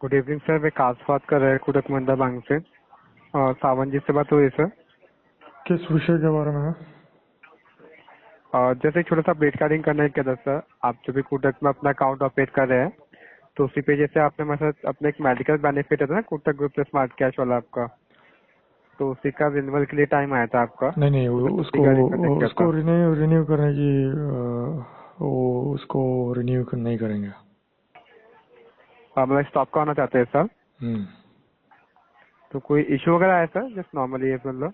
Good evening sir, विकास बात कर रहे हैं कोटक महिंद्रा बैंक से। सावन जी से बात हुई सर। किस विषय के बारे में है? जैसे छोटा सा अपडेट कार्डिंग करना है क्या था सर, आप जो भी कोटक में अपना अकाउंट ऑपरेट कर रहे हैं तो उसी पे जैसे आपने मेरे साथ अपने एक मेडिकल बेनिफिट है ना कोटक ग्रुप से स्मार्ट कैश वाला आपका, तो उसी का रिन्यूअल के लिए टाइम आया था आपका। नहीं नहीं, तो मैं उसको रिगार्डिंग करने क्या था। उसको रिन्यू रिन्यू करने की वो उसको रिन्यू नहीं करेंगे। मतलब स्टॉप का होना चाहते हैं सर। हम्म। तो कोई इशू वगैरह आया सर जस्ट नॉर्मली मतलब।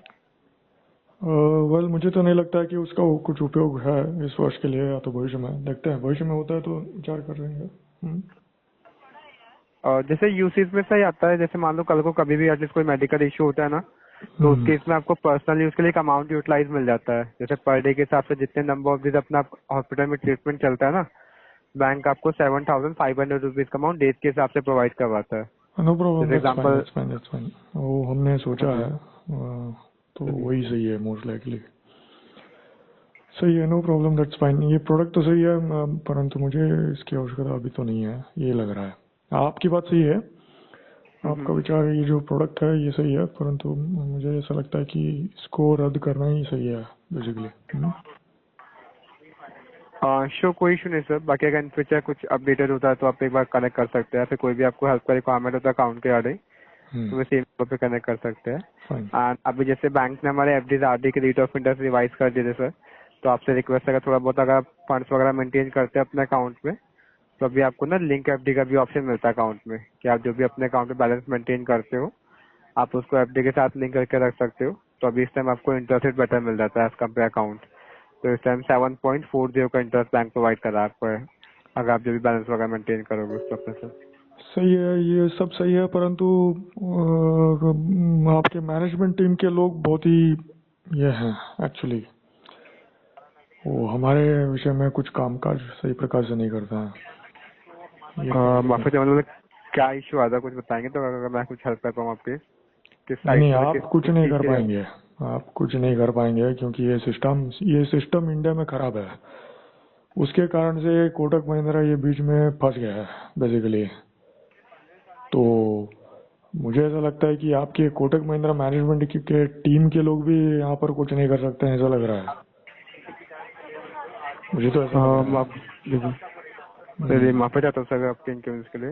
वेल, मुझे तो नहीं लगता है कि उसका कुछ उपयोग है इस वर्ष के लिए, या तो भविष्य में देखते हैं, भविष्य में होता है तो विचार कर लेंगे। जैसे यूसेज में सही आता है, जैसे मान लो कल को कभी भी एटलीस्ट कोई मेडिकल इशू होता है ना, तो उस हम्म। केस में आपको पर्सनल यूज के लिए एक अमाउंट यूटिलाइज मिल जाता है। जैसे पर डे के हिसाब से जितने नंबर ऑफ डेज अपना हॉस्पिटल में ट्रीटमेंट चलता है ना, बैंक आपको 7,500 रुपीज का अमाउंट डेज के हिसाब से प्रोवाइड करवाता है। नो प्रॉब्लम, जैसे that's fine, example. That's fine, that's fine. वो हमने हाँ सोचा जी। है, तो हाँ जी। वही सही है मोस्ट लाइकली। सही है, नो प्रॉब्लम, दैट्स फाइन। ये प्रोडक्ट तो सही है, परंतु मुझे इसकी आवश्यकता अभी तो नहीं है, ये लग रहा है। आपकी बात सही है, आपका विचार, ये जो प्रोडक्ट है ये सही है, परंतु मुझे ऐसा लगता है कि इसको रद्द करना ही सही है बेसिकली। शो कोई इशू नहीं सर, बाकी अगर इन फ्यूचर कुछ अपडेटेड होता है तो आप एक बार कनेक्ट कर सकते हैं, फिर कोई भी आपको हेल्प का रिक्वायरमेंट होता है अकाउंट के रिगार्डिंग तो वे सेम नंबर पे कनेक्ट कर सकते हैं। फाइन। एंड अभी जैसे बैंक ने हमारे एफडी आरडी के रेट ऑफ इंटरेस्ट रिवाइज कर दिए थे सर, तो आपसे रिक्वेस्ट है थोड़ा बहुत अगर फंड्स वगैरह मेंटेन करते हैं अपने अकाउंट में, तो अभी आपको ना लिंक एफडी का भी ऑप्शन मिलता है अकाउंट में, कि आप जो भी अपने अकाउंट में बैलेंस मेंटेन करते हो आप उसको एफडी के साथ लिंक करके रख सकते हो। तो अभी इस टाइम आपको इंटरेस्ट रेट बेटर मिल जाता है एज कम्पेयर अकाउंट। तो इस टाइम 7.40 का इंटरेस्ट बैंक प्रोवाइड कर रहा है आपको, अगर आप जो भी बैलेंस वगैरह मेंटेन करोगे उस पर सर। सही है, ये सब सही है, परंतु आपके मैनेजमेंट टीम के लोग बहुत ही ये हैं एक्चुअली, वो हमारे विषय में कुछ कामकाज सही प्रकार से नहीं करते हैं। माफी चाहूंगा, मतलब क्या इशू आता है कुछ बताएंगे तो अगर मैं कुछ हेल्प कर पाऊँ आपके, किस नहीं साइड नहीं, मतलब आप कुछ किस नहीं चीज कर के। पाएंगे, आप कुछ नहीं कर पाएंगे, क्योंकि ये सिस्टम इंडिया में खराब है। उसके कारण से कोटक महिंद्रा ये बीच में फंस गया है बेसिकली। तो मुझे ऐसा लगता है कि आपके कोटक महिंद्रा मैनेजमेंट के टीम के लोग भी यहाँ पर कुछ नहीं कर सकते हैं, ऐसा लग रहा है, मुझे तो ऐसा लग रहा है। माफ देखो, चलिए हम्म। माफी चाहता हूँ सर आपके इनकन्वीनियंस के लिए।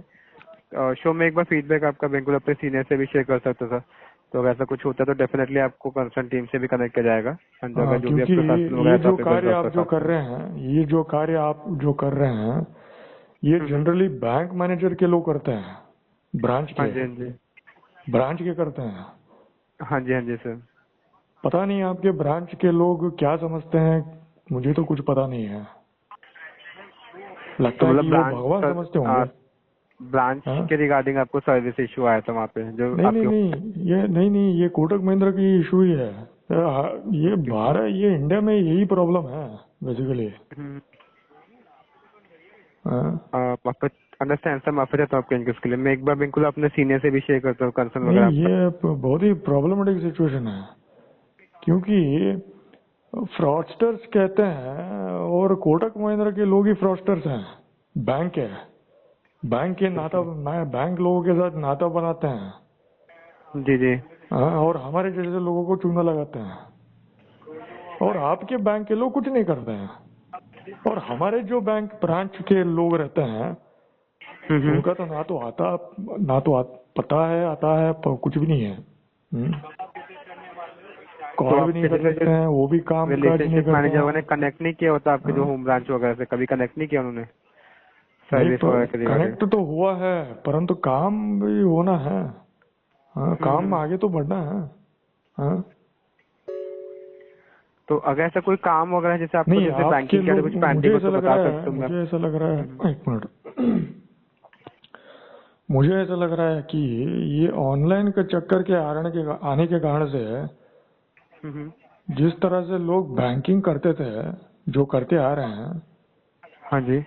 शो में एक बार फीडबैक आपका बिल्कुल अपने सीनियर से भी शेयर कर सकते सर, तो अगर ऐसा कुछ होता है तो डेफिनेटली आपको कंसर्न टीम से भी कनेक्ट किया जाएगा। एंड अगर जो भी क्योंकि आपका कंसर्न वगैरह ये है तो जो आप एक बार कार्य ड्रॉप आप कर जो कर सकते हैं। रहे हैं, ये जो कार्य आप जो कर रहे हैं, ये हम्म। जनरली बैंक मैनेजर के लोग करते हैं, ब्रांच हाँ के जी हाँ जी। ब्रांच के करते हैं। हाँ जी हाँ जी सर। पता नहीं आपके ब्रांच के लोग क्या समझते हैं, मुझे तो कुछ पता नहीं है, तो लगता है मतलब कि वो ब्रांच भगवान सर, समझते होंगे। ब्रांच हाँ? के रिगार्डिंग आपको सर्विस इशू आया था वहाँ पे जो नहीं नहीं आपके। नहीं, ये नहीं नहीं, ये कोटक महिंद्रा की इशू ही है। ये ओके ओके। भारत, ये इंडिया में यही प्रॉब्लम है बेसिकली। हाँ? वापस अंडरस्टैंड सर, माफी चाहता हूँ आपके इनकस के लिए। मैं एक बार बिल्कुल अपने सीनियर से भी शेयर करता हूँ कंसर्न नहीं, वगैरह आपका। ये बहुत ही प्रॉब्लमेटिक सिचुएशन है, क्योंकि फ्रॉडस्टर्स कहते हैं और कोटक महिंद्रा के लोग ही फ्रॉडस्टर्स हैं। बैंक है, बैंक के नाता, बैंक लोगों के साथ नाता बनाते हैं। जी जी। हाँ, और हमारे जैसे लोगों को चूना लगाते हैं, और आपके बैंक के लोग कुछ नहीं करते हैं। और हमारे जो बैंक ब्रांच के लोग रहते हैं, उनका तो पता है, आता है, कुछ भी नहीं है। तो कॉल भी नहीं आपके कर जैसे जो सकते हैं, वो भी काम काज नहीं रिलेशनशिप करते मैनेजर हैं। ने कनेक्ट नहीं किया होता आपके जो हाँ? होम ब्रांच वगैरह से, कभी कनेक्ट नहीं किया उन्होंने नहीं, सर्विस वगैरह के रिगार्डिंग। कनेक्ट तो हुआ है, परंतु काम भी होना है। हाँ, काम हम्म। आगे तो बढ़ना है। हाँ? तो अगर ऐसा कोई काम वगैरह जैसे आपको नहीं, जैसे आपके बैंकिंग के लोग, कुछ पेंडिंग हो तो बता सकते हो मैं। एक मिनट, मुझे ऐसा लग रहा है कि ये ऑनलाइन के चक्कर के आने के कारण से, हम्म। जिस तरह से लोग बैंकिंग करते थे, जो करते आ रहे हैं, हाँ जी।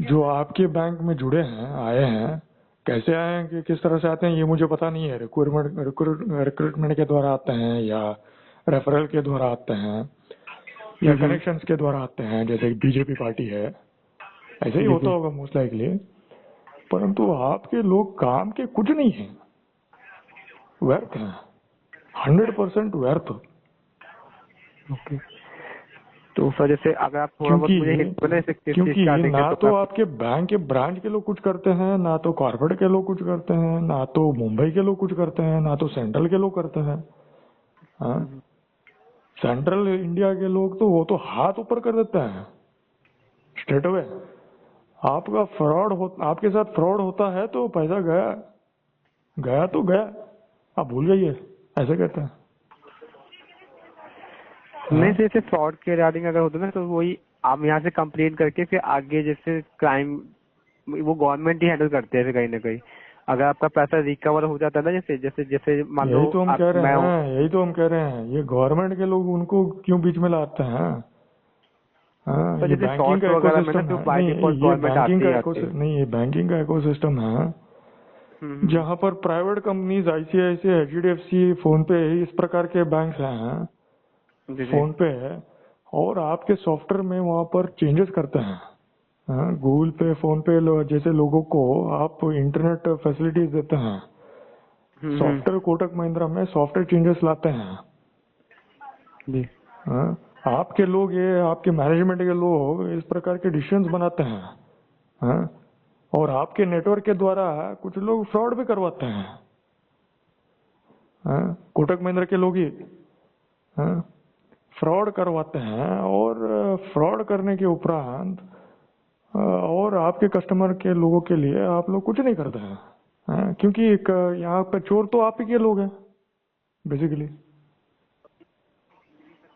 जो आपके बैंक में जुड़े हैं, आए हैं, कैसे आए हैं कि किस तरह से आते हैं ये मुझे पता नहीं है। रिक्रूटमेंट के द्वारा आते हैं, या रेफरल के द्वारा आते हैं, या कनेक्शंस के द्वारा आते हैं, जैसे बीजेपी पार्टी है, ऐसे ही जी होता जी। होगा मोस्ट लाइकली। परंतु आपके लोग काम के कुछ नहीं है, व्यर्थ है, 100% व्यर्थ। ओके। तो सर जैसे अगर आप थोड़ा बहुत क्योंकि मुझे हिंट दें इसे किस चीज क्योंकि का देंगे ना तो तो मैं। आपके बैंक के ब्रांच के लोग कुछ करते हैं, ना तो कॉर्पोरेट के लोग कुछ करते हैं, ना तो मुंबई के लोग कुछ करते हैं, ना तो सेंट्रल के लोग करते हैं। हाँ, हम्म, सेंट्रल इंडिया के लोग तो वो तो हाथ ऊपर कर देते हैं स्ट्रेट अवे। आपका आपके साथ फ्रॉड होता है तो पैसा गया, गया तो गया, आप भूल जाइए, ऐसे कहते हैं। नहीं हाँ, सर जैसे फ्रॉड के रिगार्डिंग अगर होता है ना तो वही आप यहाँ से कंप्लेन करके फिर आगे जैसे क्राइम वो गवर्नमेंट ही हैंडल करते हैं फिर कहीं ना कहीं। अगर आपका पैसा रिकवर हो जाता है ना जैसे जैसे जैसे मान लो यही तो हम आप कह रहे मैं हूँ। हैं, यही तो हम कह रहे हैं, ये गवर्नमेंट के लोग उनको क्यों बीच में लाते हैं? हाँ, सर ये जैसे बैंकिंग का शॉर्ट्स वगैरह में ना इकोसिस्टम तो है। बाय नहीं, डिफॉल्ट ये गवर्नमेंट बैंकिंग आती ही का आती है। नहीं, ये बैंकिंग का इकोसिस्टम है, हम्म, जहाँ पर private companies ICICI, HDFC, phone पे, इस प्रकार के बैंक हैं, जी जी। फोन पे है, और आपके सॉफ्टवेयर में वहाँ पर चेंजेस करते हैं। हाँ, गूगल पे, फोन पे जैसे लोगों को आप इंटरनेट फैसिलिटीज देते हैं, हम्म। सॉफ्टवेयर कोटक महिंद्रा में सॉफ्टवेयर चेंजेस लाते हैं। जी। हाँ, आपके लोग, ये आपके मैनेजमेंट के लोग इस प्रकार के डिसीजंस बनाते हैं। हाँ, और आपके नेटवर्क के द्वारा कुछ लोग फ्रॉड भी करवाते हैं। हाँ, कोटक महिंद्रा के लोग ही हाँ, फ्रॉड करवाते हैं, और फ्रॉड करने के उपरांत और आपके कस्टमर के लोगों के लिए आप लोग कुछ नहीं करते हैं। हाँ, क्योंकि यहाँ पे चोर तो आप ही के लोग हैं बेसिकली।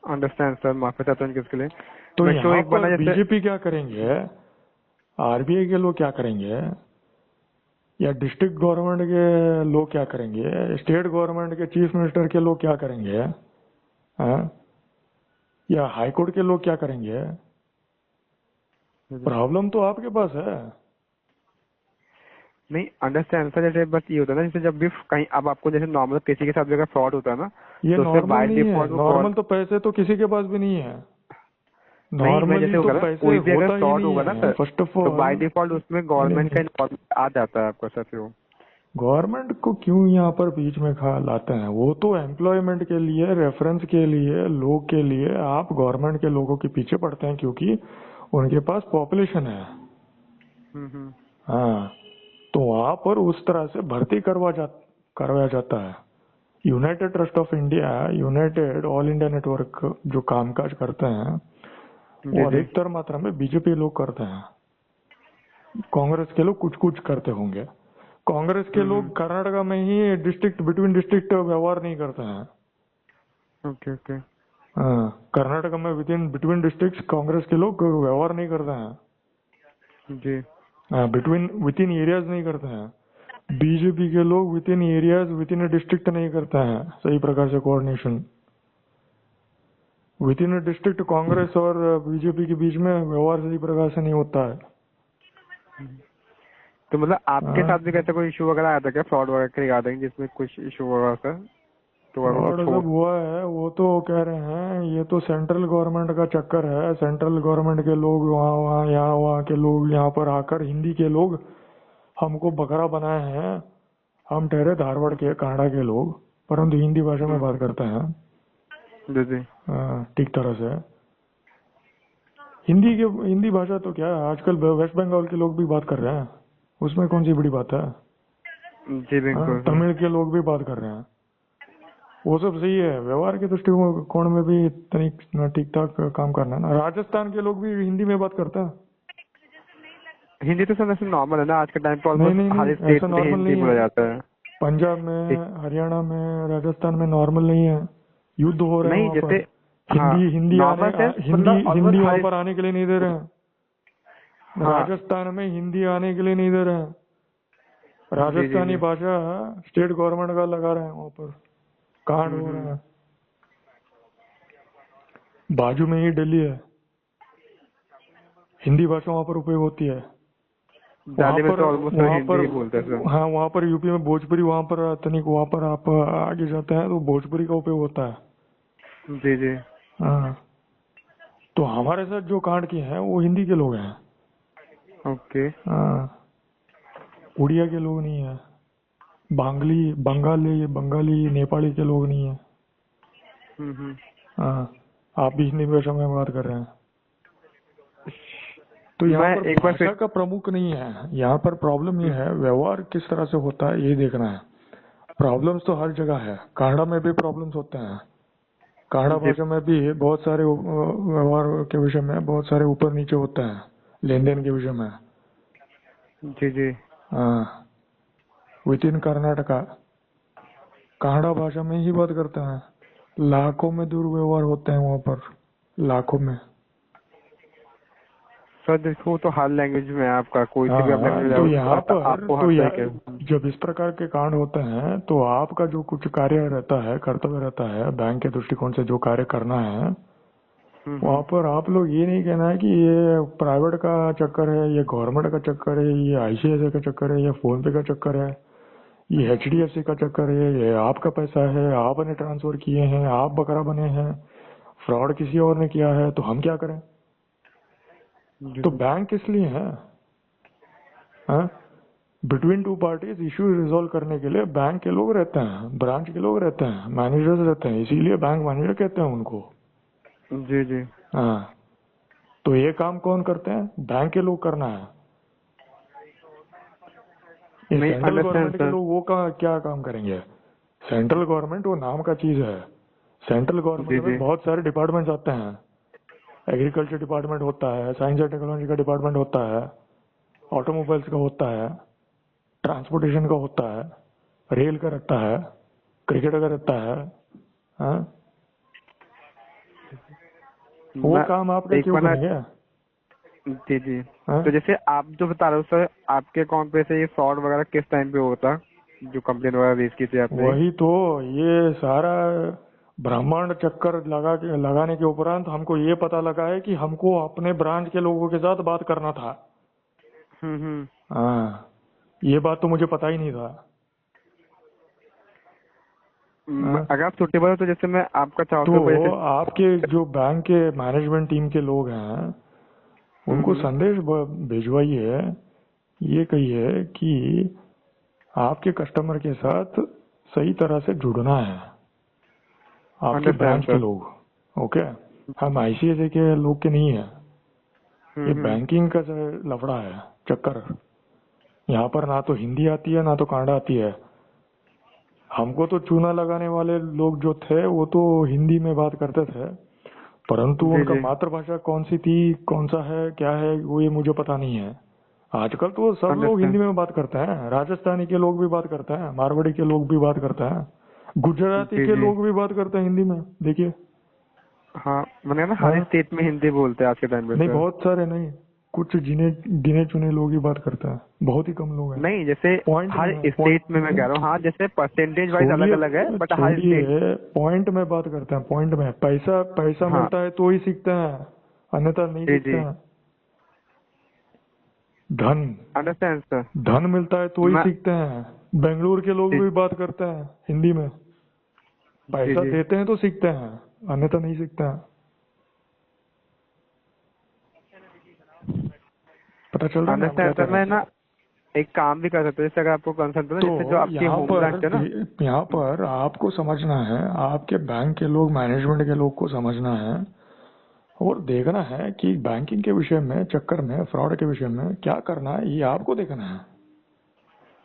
अंडरस्टैंड सर, माफी चाहता हूँ इसके लिए। तो मैं तो यहाँ एक बार पर ना जैसे बीजेपी क्या करेंगे, आरबीआई के लोग क्या करेंगे, या डिस्ट्रिक्ट गवर्नमेंट के लोग क्या करेंगे, स्टेट गवर्नमेंट के चीफ मिनिस्टर के लोग क्या करेंगे, हाँ? या हाई कोर्ट के लोग क्या करेंगे? प्रॉब्लम तो आपके पास है। नहीं अंडरस्टैंड सर, जैसे बस ये होता है ना जैसे जब भी कहीं अब आपको जैसे नॉर्मल किसी के साथ भी अगर फ्रॉड होता है ना ये तो उससे नॉर्मल बाय नहीं है, डिफॉल्ट वो कॉल। नॉर्मल तो पैसे तो किसी के पास भी नहीं है, नहीं मैं नॉर्मली जैसे तो होगा ना पैसे कोई भी अगर होता ही फ्रॉड नहीं होगा ना है सर फर्स्ट ऑफ तो ऑल। बाय डिफॉल्ट उसमें नहीं गवर्नमेंट का नहीं, इन्वॉल्वमेंट आ जाता है आपका सर फिर वो। गवर्नमेंट को क्यों यहाँ पर बीच में खा लाते हैं? वो तो एम्प्लॉयमेंट के लिए, रेफरेंस के लिए, लोग के लिए आप गवर्नमेंट के लोगों के पीछे पड़ते हैं, क्योंकि उनके पास पॉपुलेशन है। हम्म। हाँ, तो वहां पर उस तरह से भर्ती करवाया जाता है। United trust of India, United all India network जो कामकाज करते हैं जी वो जी। अधिकतर मात्रा में बीजेपी लोग करते हैं। कांग्रेस के लोग कुछ कुछ करते होंगे। कांग्रेस के लोग कर्नाटका में ही डिस्ट्रिक्ट बिटवीन डिस्ट्रिक्ट व्यवहार नहीं करते हैं। Okay okay. हाँ, कर्नाटका में बिटवीन डिस्ट्रिक्ट कांग्रेस के लोग व्यवहार नहीं करते हैं। जी। हाँ, बिटवीन विद इन एरियाज नहीं करते हैं। बीजेपी के लोग with in areas, with in district नहीं करते हैं सही प्रकार से coordination. With in district Congress और बीजेपी के बीच में व्यवहार सही प्रकार से नहीं होता है। तो मतलब आपके हाँ, साथ भी कैसे कोई इशू वगैरह आया था क्या फ्रॉड वगैरह के रिगार्डिंग जिसमें कुछ इशू हुआ सर? तो अगर फ्रॉड कुछ हो। जब हुआ है वो तो कह रहे हैं ये तो सेंट्रल गवर्नमेंट का चक्कर है, सेंट्रल गवर्नमेंट के लोग वहाँ वहाँ यहाँ वहाँ के लोग यहाँ पर आकर, हिंदी के लोग हमको बकरा बनाए हैं। हम ठहरे धारवाड़ के, कनाडा के लोग, परंतु हिंदी भाषा में बात करते हैं जी जी। ठीक तरह से। हिंदी भाषा तो क्या है, आजकल वेस्ट बंगाल के लोग भी बात कर रहे हैं, उसमें कौन सी बड़ी बात है? जी बिल्कुल सर। तमिल के लोग भी बात कर रहे हैं, वो सब सही है। व्यवहार के दृष्टिकोण में भी ठीक ठाक काम करना है ना। राजस्थान के लोग भी हिंदी में बात करते हैं। हिंदी तो सर वैसे नॉर्मल है ना आज के टाइम पे, नहीं ऑलमोस्ट नहीं हर नहीं, ऐसा स्टेट में नॉर्मल हिंदी नहीं बोला है। जाता है। पंजाब ठीक। में, हरियाणा में, राजस्थान में नॉर्मल नहीं है। युद्ध हो रहे हैं नहीं वहां जैसे पर। हाँ नॉर्मल सेंस हिंदी मतलब हिंदी ऑलमोस्ट वहां हर। पर आने के लिए नहीं दे रहे हैं। हाँ। राजस्थान में हिंदी आने के लिए नहीं दे रहे हैं। जी जी राजस्थानी जी। भाषा स्टेट गवर्नमेंट का लगा रहे हैं वहां पर, कांड हो रहे हैं। बाजू में ही दिल्ली है, हिंदी भाषा वहां पर उपयोग होती है। वहां दिल्ली में पर तो ऑलमोस्ट वहां हिंदी पर ही बोलते हैं सर। हाँ, वहां पर यूपी में भोजपुरी, वहां पर तनिक वहां पर आप आगे जाते हैं तो भोजपुरी का उपयोग होता है। जी जी। हाँ, तो हमारे साथ जो कांड किए हैं वो हिंदी के लोग हैं। ओके। हाँ, उड़िया के लोग नहीं है, बंगाली नेपाली के लोग नहीं है। हम्म। हाँ, आप भी हिंदी भाषा में बात कर रहे हैं। तो यहाँ मैं पर एक बार भाषा फिर का प्रमुख नहीं है, यहाँ पर प्रॉब्लम ये है व्यवहार किस तरह से होता है ये देखना है। प्रॉब्लम्स तो हर जगह है, कन्नड़ा में भी प्रॉब्लम्स होते हैं, कन्नड़ा जी भाषा में भी बहुत सारे व्यवहार के विषय में बहुत सारे ऊपर नीचे होते हैं, लेन देन के विषय में। जी जी हाँ, विद इन कर्नाटका कन्नड़ा भाषा में ही बात करते हैं, लाखों में दुर्व्यवहार होते हैं वहाँ पर, लाखों में। सर देखो, तो हर लैंग्वेज में है, आपका कोई सी भी आप हाँ, लैंग्वेज तो जाओ यहाँ तो पर आपको तो हर तरीके। जब इस प्रकार के कांड होते हैं तो आपका जो कुछ कार्य रहता है, कर्तव्य रहता है, बैंक के दृष्टिकोण से जो कार्य करना है, वहाँ पर आप लोग ये नहीं कहना है कि ये प्राइवेट का चक्कर है, ये गवर्नमेंट का चक्कर है, ये आईसीआईसीआई का चक्कर है, ये फोन पे का चक्कर है, ये एचडीएफसी का चक्कर है, ये आपका पैसा है, आपने ट्रांसफर किए हैं, आप बकरा बने हैं, फ्रॉड किसी और ने किया है, तो हम क्या करें? तो बैंक किस लिए है? Between two parties issue resolve करने के लिए बैंक के लोग रहते हैं, ब्रांच के लोग रहते हैं, मैनेजर्स रहते हैं, इसीलिए बैंक मैनेजर कहते हैं उनको। जी जी हाँ, तो ये काम कौन करते हैं? बैंक के लोग करना है। ये नहीं, सेंट्रल अंडरस्टैंड गवर्नमेंट के सर। लोग वो क्या काम करेंगे? सेंट्रल गवर्नमेंट वो नाम का चीज है। सेंट्रल जी गवर्नमेंट में जी बहुत सारे डिपार्टमेंट्स आते हैं, एग्रीकल्चर डिपार्टमेंट होता है, साइंस एंड टेक्नोलॉजी का डिपार्टमेंट होता है, ऑटोमोबाइल्स का होता है, ट्रांसपोर्टेशन का होता है, रेल का रहता है, क्रिकेट का रहता है। हाँ? वो मैं काम आपका एक क्यों बार ना। करेंगे? जी जी हाँ? तो जैसे आप जो बता रहे हो सर, आपके अकाउंट पे से ये फ्रॉड वगैरह किस टाइम पे होता, जो कंप्लेन वगैरह रेज की थी आपने? वही तो, ये सारा ब्रह्मांड चक्कर लगाने के उपरांत हमको ये पता लगा है कि हमको अपने ब्रांच के लोगों के साथ बात करना था। हम्म। हाँ, ये बात तो मुझे पता ही नहीं था। हाँ? अगर आप छुट्टी पर, तो जैसे मैं आपका चाहता हूँ तो जैसे। आपके जो बैंक के मैनेजमेंट टीम के लोग हैं उनको संदेश भिजवाइए, ये कहिए कि आपके कस्टमर के साथ सही तरह से जुड़ना है, आपके अंडरस्टैंड ब्रांच के सर। लोग। ओके, हम आईसीआईसीआई के लोग के नहीं है, ये बैंकिंग का लफड़ा है, चक्कर। यहाँ पर ना तो हिंदी आती है ना तो कन्नड़ा आती है। हमको तो चूना लगाने वाले लोग जो थे वो तो हिंदी में बात करते थे, परंतु जी उनका जी मातृभाषा कौन सी थी, कौन सा है, क्या है, वो ये मुझे पता नहीं है। आजकल तो सब लोग हिंदी अंडरस्टैंड। में बात करते हैं, राजस्थानी के लोग भी बात करते हैं, मारवाड़ी के लोग भी बात करते हैं, गुजराती जी के जी लोग भी बात करते हैं हिंदी में, देखिए। हाँ, मैंने ना हर हाँ, स्टेट में हिंदी बोलते हैं आज के टाइम पे नहीं सर। बहुत सारे नहीं, कुछ गिने चुने लोग ही बात करते हैं, बहुत ही कम लोग हैं। नहीं, जैसे पॉइंट हर में है, स्टेट में मैं कह रहा हूँ, हाँ, जैसे परसेंटेज वाइज अलग छोड़िए अलग है, बट हर स्टेट। छोड़िए, पॉइंट में बात करते हैं, पॉइंट में। पैसा पैसा हाँ मिलता है तो ही सीखते हैं, अन्यथा नहीं जी सीखते जी हैं। धन अंडरस्टैंड सर। धन मिलता है तो ही मैं सीखते हैं। बेंगलुरु के लोग जी भी बात करते हैं हिंदी में, जी पैसा जी देते हैं तो सीखते हैं, अन्यथा नहीं सीखते हैं। पता चल रहा है ना हम क्या अंडरस्टैंड सर। कर रहे मैं हैं? ना एक काम भी कर सकते हो, जैसे अगर आपको कंसर्न हो, तो जैसे जो आपकी होम ब्रांच है ना। यहाँ पर आपको समझना है, आपके बैंक के लोग, मैनेजमेंट के लोग को समझना है और देखना है कि बैंकिंग के विषय में, चक्कर में, फ्रॉड के विषय में क्या करना है, ये आपको देखना है।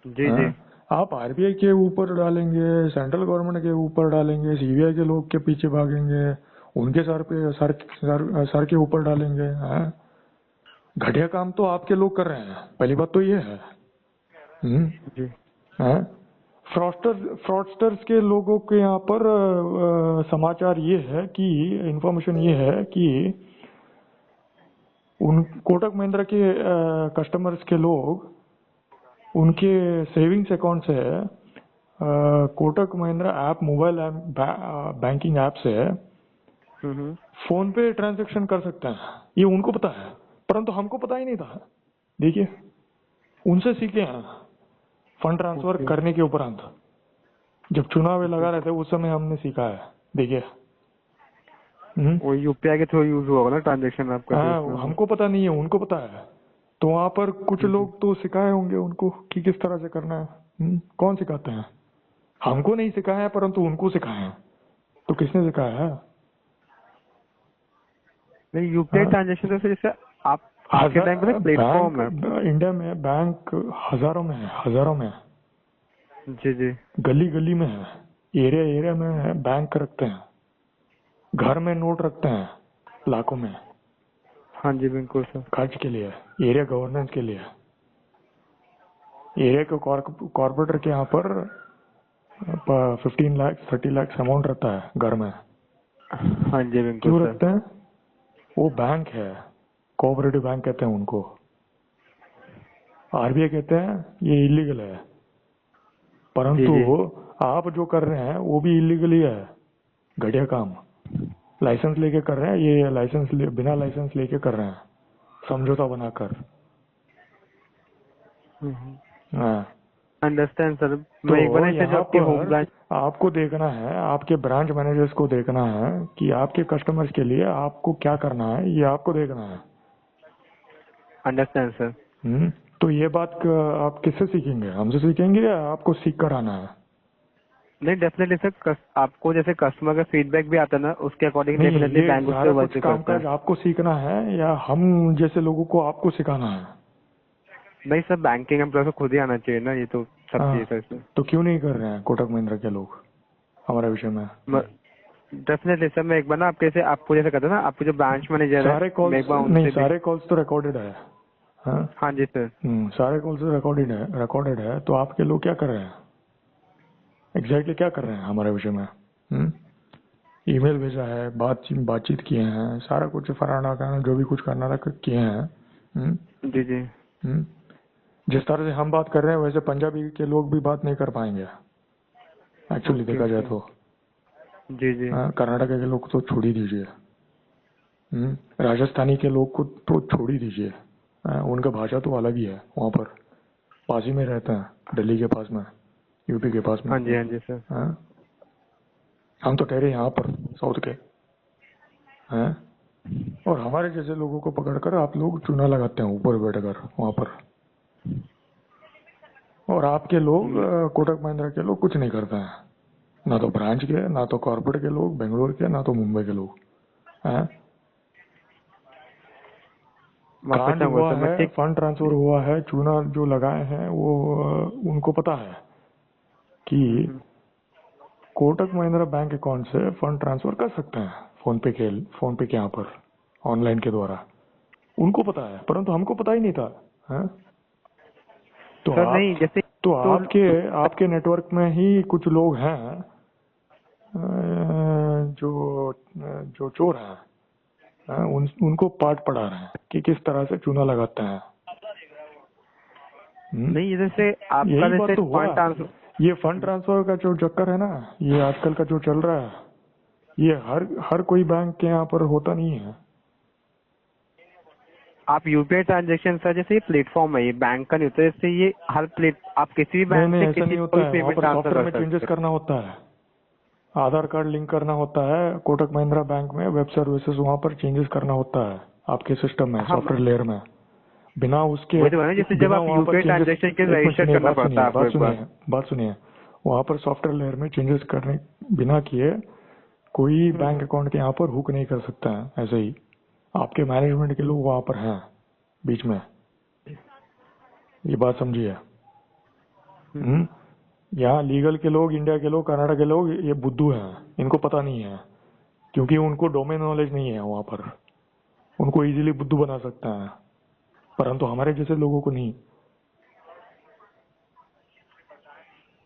जी जी हाँ? आप आरबीआई के ऊपर डालेंगे, सेंट्रल गवर्नमेंट के ऊपर डालेंगे, सीबीआई के लोग के पीछे भागेंगे, उनके सर के ऊपर डालेंगे। हाँ? घटिया काम तो आपके लोग कर रहे हैं, पहली बात तो ये है। जी हाँ? फ्रॉडस्टर्स के लोगों के यहाँ पर समाचार ये है कि, इंफॉर्मेशन ये है कि उन कोटक महिंद्रा के कस्टमर्स के लोग उनके सेविंग्स अकाउंट से Kotak Mahindra app, mobile app, banking app से फोन पे ट्रांजैक्शन कर सकते हैं, ये उनको पता है, परंतु हमको पता ही नहीं था। देखिए, उनसे सीखे हैं फंड ट्रांसफर ओके। करने के उपरांत, जब चुनाव लगा रहे थे उस समय हमने सीखा है। देखिए, वो यूपीआई के थ्रू यूज हुआ होगा ना ट्रांजेक्शन आपका, तो हाँ, उसमें हमको पता नहीं है, उनको पता है। तो वहां पर कुछ लोग तो सिखाए होंगे उनको कि किस तरह से करना है। कौन सिखाते हैं? हमको नहीं सिखाया है परंतु उनको सिखाया है। तो किसने सिखाया है? नहीं, यूपीआई हाँ? ट्रांजेक्शन तो फिर जैसे आप आपके टाइम पे ना बैंक प्लेटफॉर्म है। इंडिया में बैंक हजारों में है, हजारों में है, जी जी। गली गली में है, एरिया एरिया में है, बैंक रखते हैं, घर में नोट रखते हैं लाखों में, हाँ जी बिल्कुल सर। खर्च के लिए, एरिया गवर्नेंस के लिए। एरिया के कॉर्पोरेटर के यहाँ पर 15 लाख 30 लाख अमाउंट रहता है घर में। हाँ जी बिल्कुल क्यों सर। रखते हैं? वो बैंक है, कोऑपरेटिव बैंक कहते हैं उनको। आरबीआई कहते हैं ये इलीगल है, जी परंतु जी। आप जो कर रहे हैं वो भी इलीगल ही है, घटिया काम। लाइसेंस लेके कर रहे हैं, ये बिना लाइसेंस लेके कर रहे हैं, समझौता बनाकर। हाँ। Understand sir. तो मैं एक बार ना इसे जो यहाँ आपकी होम पर ब्रांच। आपको देखना है, आपके ब्रांच मैनेजर्स को देखना है कि आपके कस्टमर्स के लिए आपको क्या करना है, ये आपको देखना है। Understand sir. तो ये बात आप किससे सीखेंगे? हमसे सीखेंगे या आपको सीख कर आना है? नहीं डेफिनेटली सर, आपको जैसे कस्टमर का फीडबैक भी आता है ना, उसके अकॉर्डिंग नहीं, डेफिनेटली ये बैंक उस पर सारा वर्क कुछ भी करता है। कामकाज आपको सीखना है या हम जैसे लोगों को आपको सिखाना है? नहीं सर, बैंकिंग एम्प्लॉय को खुद ही आना चाहिए ना, ये तो सब हाँ, चीज सर इसमें। तो क्यों नहीं कर रहे हैं कोटक महिंद्रा के लोग हमारे विषय में? डेफिनेटली सर, मैं एक बार ना आपके जैसे आपको जैसे कहता ना, आपके जो ब्रांच मैनेजर है, सारे मैं कॉल्स एक बार नहीं, उनसे भी। सारे कॉल्स तो रिकॉर्डेड है। हाँ? हाँ जी सर। सारे कॉल्स तो रिकॉर्डेड है। तो आपके लोग क्या कर रहे हैं, एग्जैक्टली क्या कर रहे हैं हमारे विषय में? ईमेल भेजा है, बातचीत किए हैं, सारा कुछ फराना करना जो भी कुछ करना था किए हैं। जी जी। हम्म? जिस तरह से हम बात कर रहे हैं वैसे पंजाबी के लोग भी बात नहीं कर पाएंगे एक्चुअली ओके देखा जाए ओके। तो। जी जी। कर्नाटक के लोग तो छोड़ ही दीजिए, राजस्थानी के लोग को तो छोड़ ही दीजिए। उनका भाषा तो अलग ही है, वहाँ पर पास ही में रहते हैं, दिल्ली के पास में, यूपी के पास में। हाँ जी सर। हम तो कह रहे हैं यहाँ पर साउथ के हैं, और हमारे जैसे लोगों को पकड़कर आप लोग चूना लगाते हैं ऊपर बैठकर वहाँ पर। और आपके लोग कोटक महिंद्रा के लोग कुछ नहीं करते हैं, ना तो ब्रांच के, ना तो कॉर्पोरेट के लोग बेंगलोर के, ना तो मुंबई के लोग हैं। कांड हुआ है, फंड ट्रांसफर हुआ है, चूना जो लगाए हैं वो उनको पता है कि कोटक महिंद्रा बैंक अकाउंट से फंड ट्रांसफर कर सकते हैं फोन पे के यहाँ पर ऑनलाइन के द्वारा। उनको पता है, परंतु हमको पता ही नहीं था। है? तो सर नहीं जैसे तो तो आपके नेटवर्क में ही कुछ लोग हैं जो चोर हैं, उनको पाठ पढ़ा रहे हैं कि किस तरह से चूना लगाते हैं। नहीं जैसे आपका यही बात जैसे तो हुआ। फंड ट्रांसफर, ये फंड ट्रांसफर का जो चक्कर है ना, ये आजकल का जो चल रहा है, ये हर कोई बैंक के यहाँ पर होता नहीं है। आप यूपीआई ट्रांजेक्शन सर जैसे ये प्लेटफॉर्म है, ये बैंक का नहीं होता, जैसे ये हर प्लेट आप किसी भी बैंक नहीं, से ऐसा किसी नहीं को होता भी है। वहाँ पेमेंट पर ट्रांसफर सॉफ्टवेयर कर में चेंजेस सकते हैं। करना होता है, आधार कार्ड लिंक करना होता है कोटक महिंद्रा बैंक में, वेब सर्विसेज वहाँ पर चेंजेस करना होता है आपके सिस्टम में, हाँ सॉफ्टवेयर लेयर में। बिना उसके वही तो है, जैसे जब बिना आप वहाँ पर यूपीआई चेंजेस, ट्रांजेक्शन के एक मिनट रजिस्टर सुनिए, करना पड़ता है आपको एक बार। बात सुनिए, वहाँ पर सॉफ्टवेयर लेयर में चेंजेस करने बिना किए कोई बैंक अकाउंट के यहाँ पर हुक नहीं कर सकता है। ऐसे ही आपके मैनेजमेंट के लोग वहाँ पर हैं बीच में, ये बात समझिए। यहाँ लीगल के लोग, इंडिया के लोग, कनाडा के लोग ये बुद्धू हैं, इनको पता नहीं है क्योंकि उनको डोमेन नॉलेज नहीं है वहाँ पर, उनको इजीली बुद्धू बना सकते हैं, परंतु हमारे जैसे लोगों को नहीं।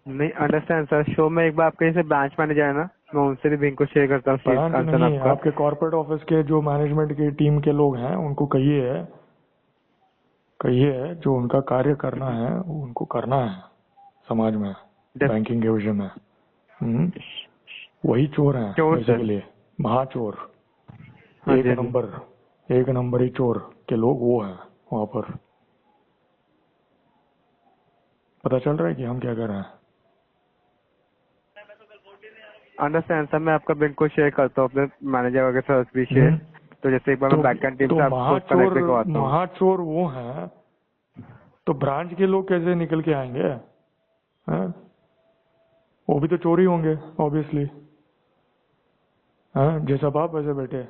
नहीं अंडरस्टैंड सर, शो में एक बार आपके जैसे ब्रांच मैनेजर है ना, मैं उनसे भी लिंक को शेयर करता हूँ ब्रांच कंसर्न नहीं, आपका। आपके कॉर्पोरेट ऑफिस के जो मैनेजमेंट की टीम के लोग हैं उनको कहिए जो उनका कार्य करना है उनको करना है समाज में, बैंकिंग के विषय में। वही चोर हैं बेसिकली, महाचोर, हाँ जी एक नंबर ही चोर के लोग वो हैं वहाँ पर। पता चल रहा है कि हम क्या कर रहे हैं? अंडरस्टैंड सर, मैं आपका लिंक को शेयर करता हूँ अपने मैनेजर वगैरह से भी शेयर। तो जैसे एक बार मैं बैकएंड टीम तो से आपको कनेक्ट करवाता हूँ। महाचोर वो हैं तो ब्रांच के लोग कैसे निकल के आएंगे? हैं? वो भी तो चोरी होंगे ऑब्वियसली। हाँ, जैसा बाप वैसे बेटे।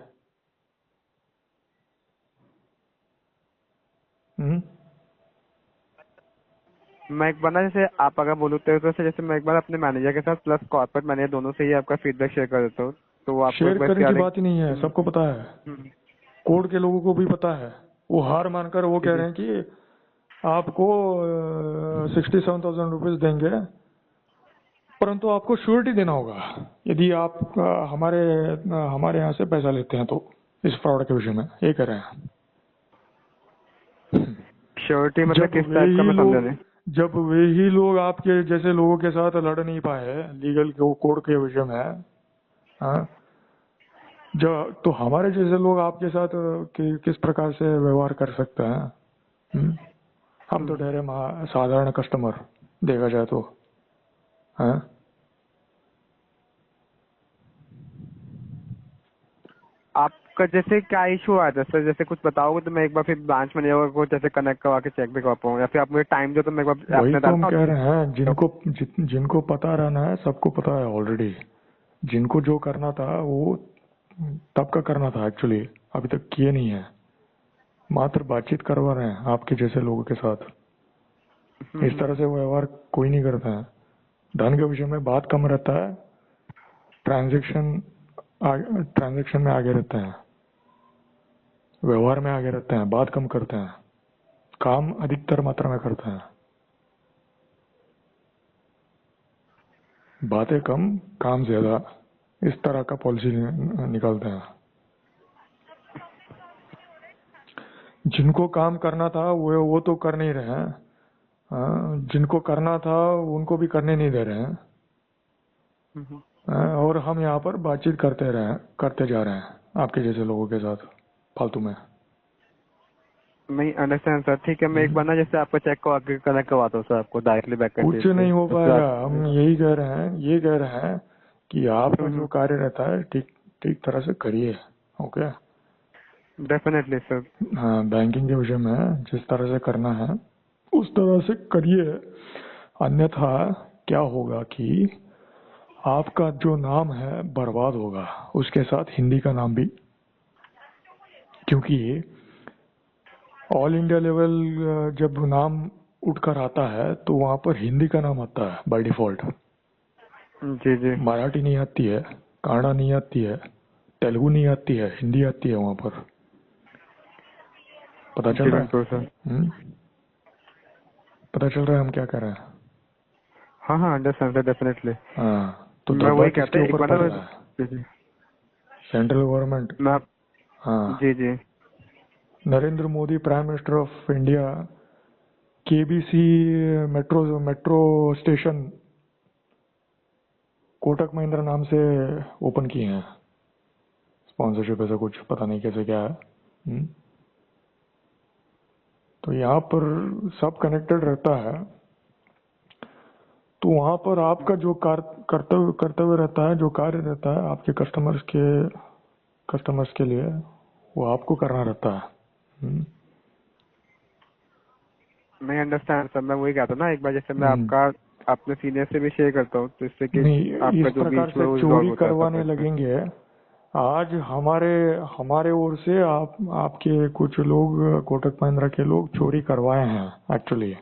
हम्म। मैं एक बार ना जैसे आप अगर बोलो तो जैसे मैं एक बार अपने मैनेजर के साथ प्लस कॉर्पोरेट मैनेजर दोनों से ही आपका फीडबैक शेयर कर देता हूँ, तो वो आपको एक शेयर बार करने इसके की बारे बात ही नहीं है, में। सबको पता है। हम्म, कोर्ट के लोगों को भी पता है। वो हार मानकर वो जी कह जी रहे हैं कि आपको 67,000 रुपीज देंगे, परंतु आपको श्योरिटी देना होगा यदि आप हमारे यहाँ से पैसा लेते हैं तो। इस फ्रॉड के विषय में ये कह रहे हैं। श्योरिटी मतलब जब किस वे टाइप का, ही मैं समझा लोग नहीं। जब वे ही लोग आपके जैसे लोगों के साथ लड़ नहीं पाए लीगल कोर्ट के विषय में, हाँ, जो तो हमारे जैसे लोग आपके साथ किस प्रकार से व्यवहार कर सकते हैं? हम तो ठहरे साधारण कस्टमर देखा जाए तो। हाँ, आपका जैसे क्या इशू आया था सर, जैसे कुछ बताओगे तो मैं एक बार फिर ब्रांच मैनेजर को जैसे कनेक्ट करवा के चेक भी कर पाऊँ, या फिर आप मुझे टाइम दो तो मैं एक बार वही अपने तो हम डालता कह हूँ। रहे हैं। जिनको पता रहना है सबको पता है ऑलरेडी। जिनको जो करना था वो तब का करना था एक्चुअली, अभी तक किए नहीं है। मात्र बातचीत करवा रहे हैं आपके जैसे लोगों के साथ। इस तरह से व्यवहार कोई नहीं करता है। धन के विषय में बात कम रहता है, ट्रांजैक्शन ट्रांजैक्शन में आगे रहते हैं, व्यवहार में आगे रहते हैं, बात कम करते हैं, काम अधिकतर मात्रा में करते हैं। बातें कम, काम ज्यादा, इस तरह का पॉलिसी निकालते हैं। जिनको काम करना था वो तो कर नहीं रहे हैं। जिनको करना था उनको भी करने नहीं दे रहे हैं। और हम यहाँ पर बातचीत करते जा रहे हैं आपके जैसे लोगों के साथ फालतू में। नहीं अंडरस्टैंड सर, ठीक है। मैं एक बार ना जैसे आपका चेक को आगे कनेक्ट करवाता हूँ सर, आपको डायरेक्टली बैक कुछ से नहीं हो उसके पाएगा। बाद। हम यही कह रहे हैं, ये कह रहे हैं कि आपका जो कार्य रहता है ठीक ठीक तरह से करिए। ओके। Definitely sir. हाँ, बैंकिंग के विषय में जिस तरह से करना है उस तरह से करिए। अन्यथा क्या होगा कि आपका जो नाम है बर्बाद होगा, उसके साथ हिंदी का नाम भी। क्योंकि ऑल इंडिया लेवल जब नाम उठकर आता है तो वहां पर हिंदी का नाम आता है बाय डिफॉल्ट। जी जी मराठी नहीं आती है, कन्नड़ा नहीं आती है, तेलुगु नहीं आती है, हिंदी आती है वहां पर। पता चल जी रहा बिल्कुल सर। है? पता चल रहा है हम क्या कर रहे हैं? हाँ हाँ अंडरस्टैंड सर, डेफिनेटली। हाँ, तो मैं दबा वही कहता किसके है एक ऊपर बार पड़ ना। रहा है? जी जी सेंट्रल गवर्नमेंट। मैं हाँ, जी जी Narendra Modi prime minister of India KBC metro station Kotak Mahindra नाम से ओपन किए हैं। स्पॉन्सरशिप ऐसा कुछ पता नहीं कैसे क्या है। तो यहाँ पर सब कनेक्टेड रहता है। तो वहां पर आपका जो कर्तव्य रहता है, जो कार्य रहता है आपके कस्टमर्स के लिए, वो आपको करना रहता है। नहीं अंडरस्टैंड सर, मैं वही कहता हूँ ना एक बार जैसे मैं हम्म। आपका अपने सीनियर से भी शेयर करता हूँ, तो इससे कि नहीं, आपका इस जो भी प्रकार इशू से है वो रिजॉल्व चोरी होता है सब करवाने इसमें। लगेंगे। आज हमारे ओर से आपके कुछ लोग, कोटक महिंद्रा के लोग चोरी करवाए हैं एक्चुअली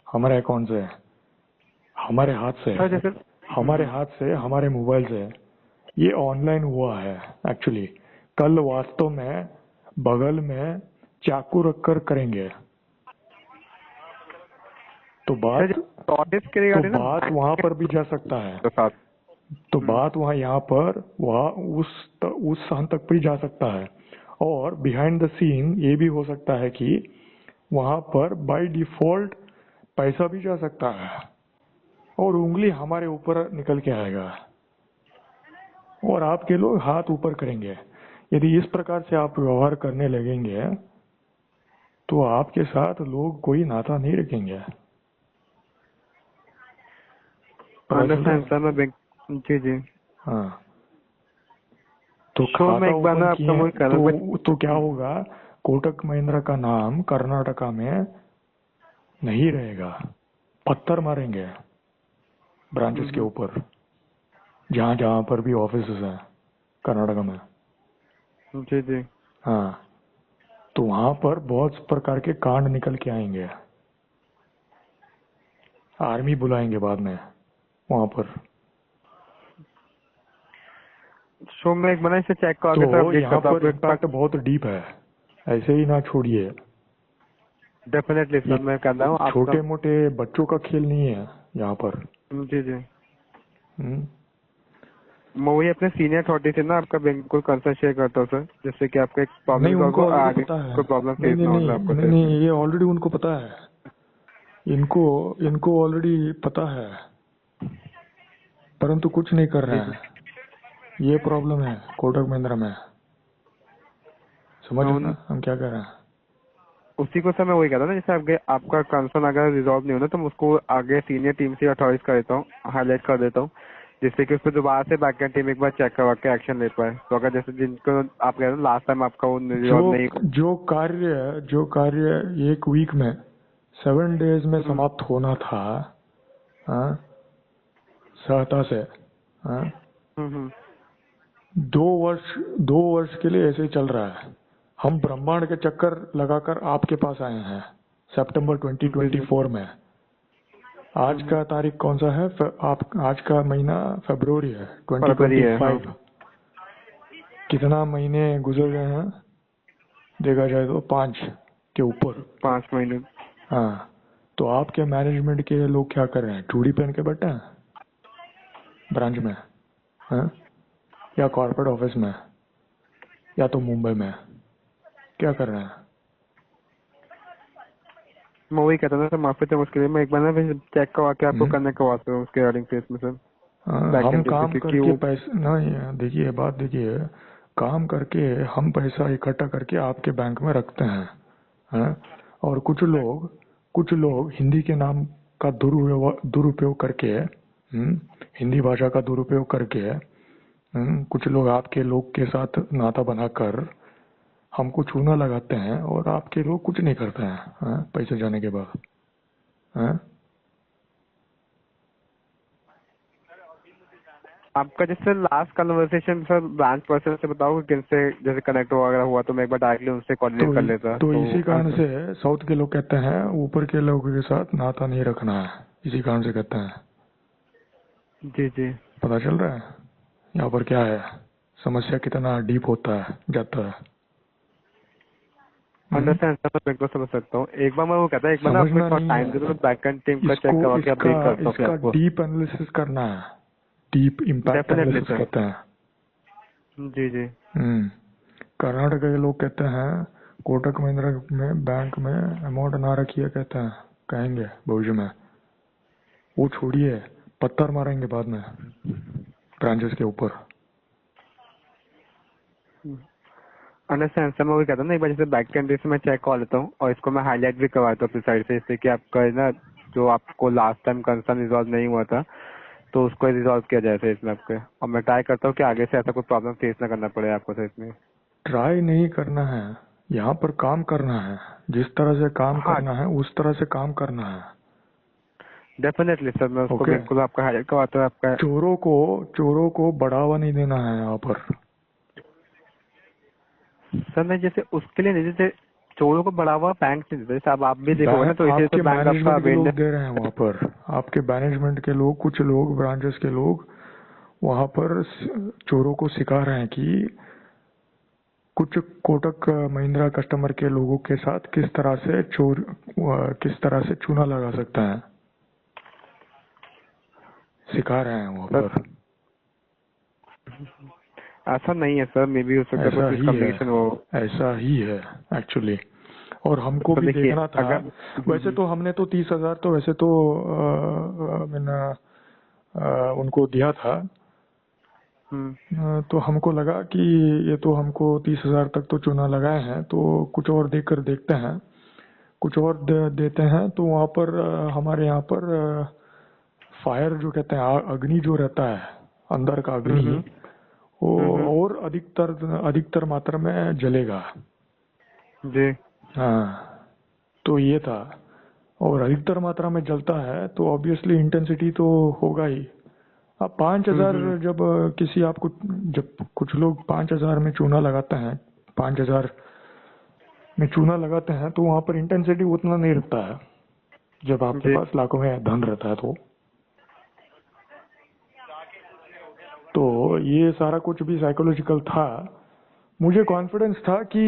हमारे अकाउंट से, हमारे हाथ से, सर जैसे हमारे मोबाइल से। ये ऑनलाइन हुआ है एक्चुअली। कल वास्तव में बगल में चाकू रखकर करेंगे तो सर बात जैसे ऑडिट के तो रिगार्डिंग ना बात बैंक वहां के पर भी जा सकता है। के साथ। तो बात वहां यहाँ पर वहां उस स्थान तक भी जा सकता है। और बिहाइंड द सीन ये भी हो सकता है कि वहां पर बाय डिफॉल्ट पैसा भी जा सकता है और उंगली हमारे ऊपर निकल के आएगा और आपके लोग हाथ ऊपर करेंगे। यदि इस प्रकार से आप व्यवहार करने लगेंगे तो आपके साथ लोग कोई नाता नहीं रखेंगे। पता चल रहा अंडरस्टैंड है? सर, मैं बैंक। जी जी। हाँ, तो तो मैं खाता एक बार ओपन ना किए आपका वही हैं कर रहा हूँ तो क्या होगा? कोटक महिंद्रा का नाम कर्नाटका में नहीं रहेगा, पत्थर मारेंगे ब्रांचेस के ऊपर, जहाँ जहाँ पर भी ऑफिसेस हैं कर्नाटक में। जी जी। हाँ, तो वहां पर बहुत प्रकार के कांड निकल के आएंगे, आर्मी बुलाएंगे बाद में वहां पर। सो मैं एक बार इसे चेक करके सर तो अपडेट यहाँ करता हूँ पर आपको इम्पैक्ट बहुत डीप है, ऐसे ही ना छोड़िए। डेफिनेटली ये सर, मैं कर रहा हूँ आपका। छोटे मोटे बच्चों का खेल नहीं है यहाँ पर। जी जी। हम्म। मैं वही अपने सीनियर अथॉरिटी से ना आपका बिल्कुल कंसर्न शेयर करता हूँ सर, जिससे कि आपका एक नहीं, प्रॉब्लम सॉल्व उनको हो, ऑलरेडी आगे पता है। कोई प्रॉब्लम नहीं फेस नहीं ना हो नहीं आपको नहीं सर इसमें। नहीं, ये ऑलरेडी उनको पता है। इनको इनको ऑलरेडी पता है, परंतु कुछ नहीं कर जी रहे जी। हैं। ये प्रॉब्लम है कोटक महिंद्रा में। समझ मैं रहे ना हम क्या कह रहे हैं? उसी को सर मैं वही कह रहा था ना, जैसे आपके आपका कंसर्न अगर रिजॉल्व नहीं होना तो मैं उसको आगे सीनियर टीम से अथॉराइज कर देता हूँ, हाईलाइट कर देता हूँ, जिससे कि उस पर दोबारा से बैकएंड टीम एक बार चेक करवा के एक्शन ले पाए। तो अगर जैसे जिनको आप कह रहे हो लास्ट टाइम आपका वो जो रिजॉल्व नहीं। जो कार्य एक वीक में 7 डेज में हम्म, समाप्त होना था, हाँ, सहता से, हाँ, हम्म। 2 वर्ष के लिए ऐसे ही चल रहा है। हम ब्रह्मांड के चक्कर लगाकर आपके पास आए हैं सितंबर जी जी। 2024 में। आज का तारीख कौन सा है? आज का महीना फरवरी है, फरवरी है, हाँ। 2025। कितना महीने गुजर गए हैं देखा जाए तो 5 के ऊपर। 5 महीने। हाँ, तो आपके मैनेजमेंट के लोग क्या कर रहे हैं? चूड़ी पहन के बैठे हैं ब्रांच में, हाँ? या कॉर्पोरेट ऑफिस में, या तो मुंबई में, क्या कर रहे हैं? मैं वही कहता था सर, माफी तो मुश्किल है, मैं एक बार ना फिर चेक करवा के आपको हम्म? करने करवाता हूँ उसके रिगार्डिंग फेस में सर, हम बैकएंड टीम से, काम क्योंकि करके वो। पैसे नहीं, देखिए बात देखिए, काम करके हम पैसा इकट्ठा करके आपके बैंक में रखते हैं, हाँ? और कुछ लोग हिंदी के नाम का दुरुपयोग करके, हिंदी भाषा का दुरुपयोग करके, कुछ लोग आपके लोग के साथ नाता बनाकर हमको चूना लगाते हैं, और आपके लोग कुछ नहीं करते हैं, हाँ? पैसे जाने के बाद, हाँ? आपका जैसे last conversation sir branch person से बताओ कि किनसे जैसे कनेक्ट वगैरह हुआ, तो मैं एक बार डायरेक्टली उनसे कोऑर्डिनेट कर लेता तो तो। इसी कारण से साउथ के लोग कहते हैं ऊपर के लोगों के साथ नाता नहीं रखना है, इसी कारण से कहते हैं। जी जी। पता चल रहा है यहाँ पर क्या है, समस्या कितना डीप होता है, जाता है। अंडरस्टैंड सर, मैं बिल्कुल समझ सकता हूँ। एक बार मैं वो कहता है, एक बार ना आप समझना थोड़ा नहीं टाइम दे दो, है, तो बैकएंड टीम का चेक इसको करवा के इसका अपडेट करता हूँ फिर इसका आपको। डीप एनालिसिस करना है, deep impact definitely analysis sir. कहते हैं। जी जी। कर्नाटक के लोग कहते हैं कोटक महिंद्रा में बैंक में अमाउंट ना रखिए, कहते हैं, कहेंगे भविष्य में। वो छोड़िए, पत्थर मारेंगे बाद में ब्रांचेस के ऊपर। अंडरस्टैंड सर, मैं वही कहता हूँ ना, एक बार जैसे बैकएंड टीम से मैं चेक कर लेता हूँ और इसको मैं हाईलाइट भी करवाता हूँ अपनी साइड से, इससे कि आपका ना जो आपको लास्ट टाइम कंसर्न रिजॉल्व नहीं हुआ था तो उसको रिजॉल्व किया जाए सर इसमें आपके। और मैं ट्राई करता हूँ कि आगे से ऐसा कोई प्रॉब्लम फेस ना करना पड़े आपको सर इसमें। ट्राई नहीं करना है, यहाँ पर काम करना है। जिस तरह से काम हाँ, करना है उस तरह से काम करना है। डेफिनेटली सर, मैं उसको ओके, बिल्कुल आपका हाईलाइट करवाता हूँ आपका। चोरों को बढ़ावा नहीं देना है यहाँ पर। सर मैं जैसे उसके लिए नहीं, जैसे चोरों को बढ़ावा बैंक से देता है, जैसे अब आप भी देखोगे ना, बैंक, तो इसे तो आपके बैंक आपका मैनेजमेंट के लोग अवेयर। दे रहे हैं वहाँ पर। आपके मैनेजमेंट के लोग, कुछ लोग ब्रांचेस के लोग वहाँ पर चोरों को सिखा रहे हैं कि कुछ कोटक महिंद्रा कस्टमर के लोगों के साथ किस तरह से चूना लगा सकते हैं, सिखा रहे हैं वहाँ सर पर। ऐसा नहीं है सर, मे भी हो सकता है ऐसा कुछ ही है, मिसकम्युनिकेशन हो। ऐसा ही है एक्चुअली। और हमको तो भी देखिए देखना था। अगर वैसे तो हमने तो 30,000 तो वैसे तो मैंने उनको दिया था। तो हमको लगा कि ये तो हमको 30,000 तक तो चूना लगाए हैं, तो कुछ और देकर देखते हैं, कुछ और देते हैं। तो वहाँ पर हमारे यहाँ पर फायर जो कहते हैं, अग्नि जो रहता है, अंदर का अग्नि, वो और अधिकतर मात्रा में जलेगा। जी। हाँ, तो ये था। और अधिकतर मात्रा में जलता है तो ऑब्वियसली इंटेंसिटी तो होगा ही। अब 5,000 जब किसी आपको जब कुछ लोग 5,000 में चूना लगाते हैं, 5,000 में चूना लगाते हैं तो वहां पर इंटेंसिटी उतना नहीं रहता है जब आपके पास लाखों में धन रहता है। तो ये सारा कुछ भी साइकोलॉजिकल था। मुझे कॉन्फिडेंस था कि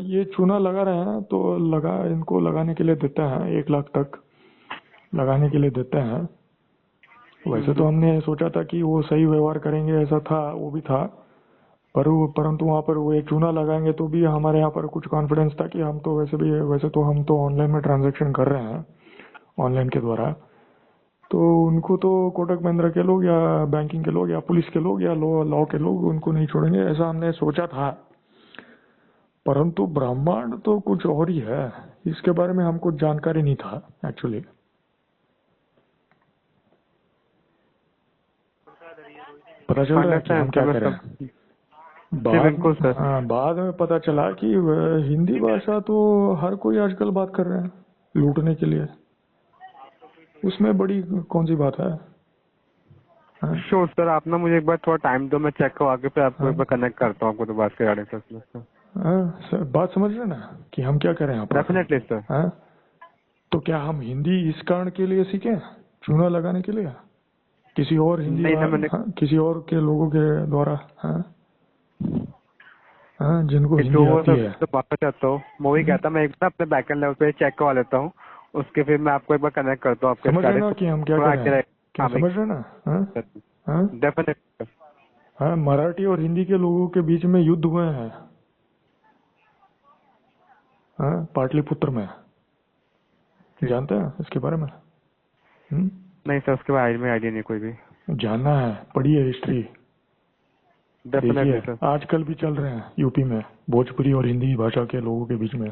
ये चूना लगा रहे हैं तो इनको लगाने के लिए देते हैं, 1 लाख तक लगाने के लिए देते हैं। वैसे तो हमने सोचा था कि वो सही व्यवहार करेंगे, ऐसा था, वो भी था, परंतु वहाँ पर वो एक चूना लगाएंगे तो भी हमारे यहाँ पर कुछ कॉन्फिडेंस था कि हम तो वैसे तो हम तो ऑनलाइन में ट्रांजैक्शन कर रहे हैं, ऑनलाइन के द्वारा, तो उनको तो कोटक महिंद्रा के लोग या बैंकिंग के लोग या पुलिस के लोग या लॉ के लोग उनको नहीं छोड़ेंगे, ऐसा हमने सोचा था। परंतु ब्रह्मांड तो कुछ और ही है, इसके बारे में हमको जानकारी नहीं था एक्चुअली। पता चल रहा है कि हम क्या कर रहे हैं। बाद में पता चला कि हिंदी भाषा तो हर कोई आजकल बात कर रहे हैं लूटने के लिए, उसमें बड़ी कौन सी बात है। श्योर सर, आप ना मुझे एक बार थोड़ा टाइम दो, मैं चेक करवा के फिर आपको एक बार कनेक्ट करता हूँ आपको तो बात करा सर। बात समझ रहे ना कि हम क्या कर रहे हैं। Definitely sir. तो क्या हम हिंदी इस कारण के लिए सीखे, चूना लगाने के लिए, किसी और हिंदी किसी और के लोगों के द्वारा जिनको हिंदी आती है। तो बात चाहता हूँ मैं वही कहता, मैं एक बार अपने बैकएंड लेवल पे चेक करवा लेता हूँ, उसके फिर मैं आपको एक बार कनेक्ट करता हूँ आपके। समझ रहे ना कि हम क्या कर रहे हैं, क्या समझ रहे ना। डेफिनेटली। हाँ, मराठी और हिंदी के लोगों के बीच में युद्ध हुए हैं पाटलिपुत्र में, जानते हैं इसके बारे में? नहीं सर, उसके बारे में आइडिया नहीं कोई भी। जानना है, पढ़ी है हिस्ट्री। Definitely sir. आजकल भी चल रहे हैं यूपी में भोजपुरी और हिंदी भाषा के लोगों के बीच में।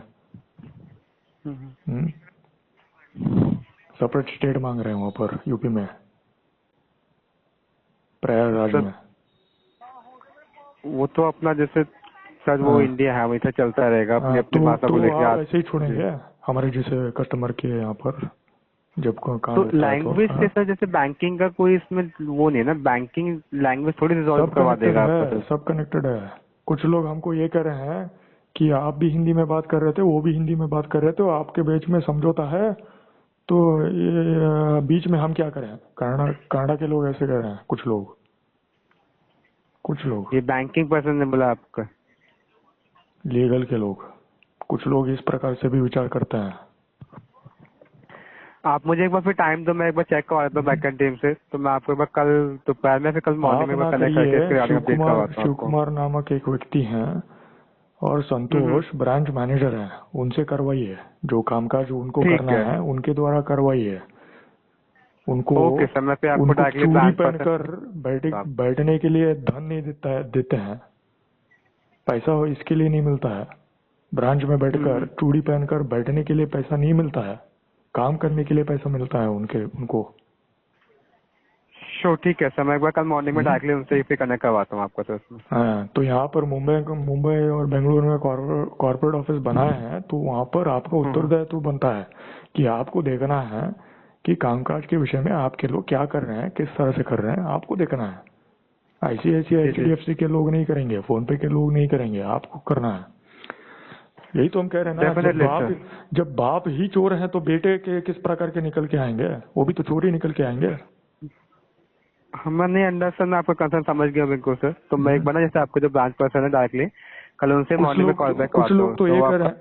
सेपरेट स्टेट मांग रहे हैं वहां पर यूपी में, प्रयागराज में। वो तो अपना जैसे सर वो इंडिया है, वैसे चलता रहेगा अपनी अपनी भाषा को लेकर। आप ऐसे ही छोड़ेंगे हमारे जैसे कस्टमर के यहाँ पर जब तो लैंग्वेज से सर, जैसे बैंकिंग का कोई इसमें वो नहीं है ना, बैंकिंग लैंग्वेज थोड़ी रिजॉल्व करवा देगा आपका। सब कनेक्टेड है। कुछ लोग हमको ये कह रहे हैं कि आप भी हिंदी में बात कर रहे थे, वो भी हिंदी में बात कर रहे थे, आपके बीच में समझौता है, तो ये बीच में हम क्या करें। कनाडा के लोग ऐसे कह रहे हैं, कुछ लोग ये बैंकिंग पर्सन ने बोला आपका, लीगल के लोग, कुछ लोग इस प्रकार से भी विचार करते हैं। आप मुझे एक बार फिर टाइम दो, मैं एक बार चेक करवा लेता हूँ बैकएंड टीम से, तो मैं आपको एक बार कल दोपहर में फिर कल मॉर्निंग में कनेक्ट करके शिव कुमार नामक एक व्यक्ति हैं और संतोष ब्रांच मैनेजर हैं, उनसे करवाइए, जो कामकाज उनको करना है उनके द्वारा करवाइए। उनको चूड़ी पहनकर बैठने के लिए धन नहीं देते हैं, पैसा इसके लिए नहीं मिलता है। ब्रांच में बैठकर चूड़ी पहनकर बैठने के लिए पैसा नहीं मिलता है, काम करने के लिए पैसा मिलता है उनको। ठीक है सर, मैं एक बार कल मॉर्निंग में डायरेक्टली उनसे फिर कनेक्ट करवाता हूँ आपको। तो यहाँ पर मुंबई और बेंगलुरु में कॉर्पोरेट ऑफिस बनाए हैं, तो वहाँ पर आपका उत्तरदायित्व बनता है कि आपको देखना है कि कामकाज के विषय में आपके लोग क्या कर रहे हैं, किस तरह से कर रहे हैं, आपको देखना है। ICICI HDFC के लोग नहीं करेंगे, फोन पे के लोग नहीं करेंगे, आपको करना है। यही तो हम कह रहे हैं ना, जब बाप ही चोर हैं तो बेटे के किस प्रकार के निकल के आएंगे, वो भी तो चोर ही निकल के आएंगे। मैं नहीं अंडरस्टैंड, मैं आपका कंसर्न समझ गया बिल्कुल सर। तो मैं एक बार ना जैसे आपको जो ब्रांच पर्सन है डायरेक्टली कल उनसे मॉर्निंग में कॉल बैक करता हूँ। कुछ लोग तो ये कर रहे हैं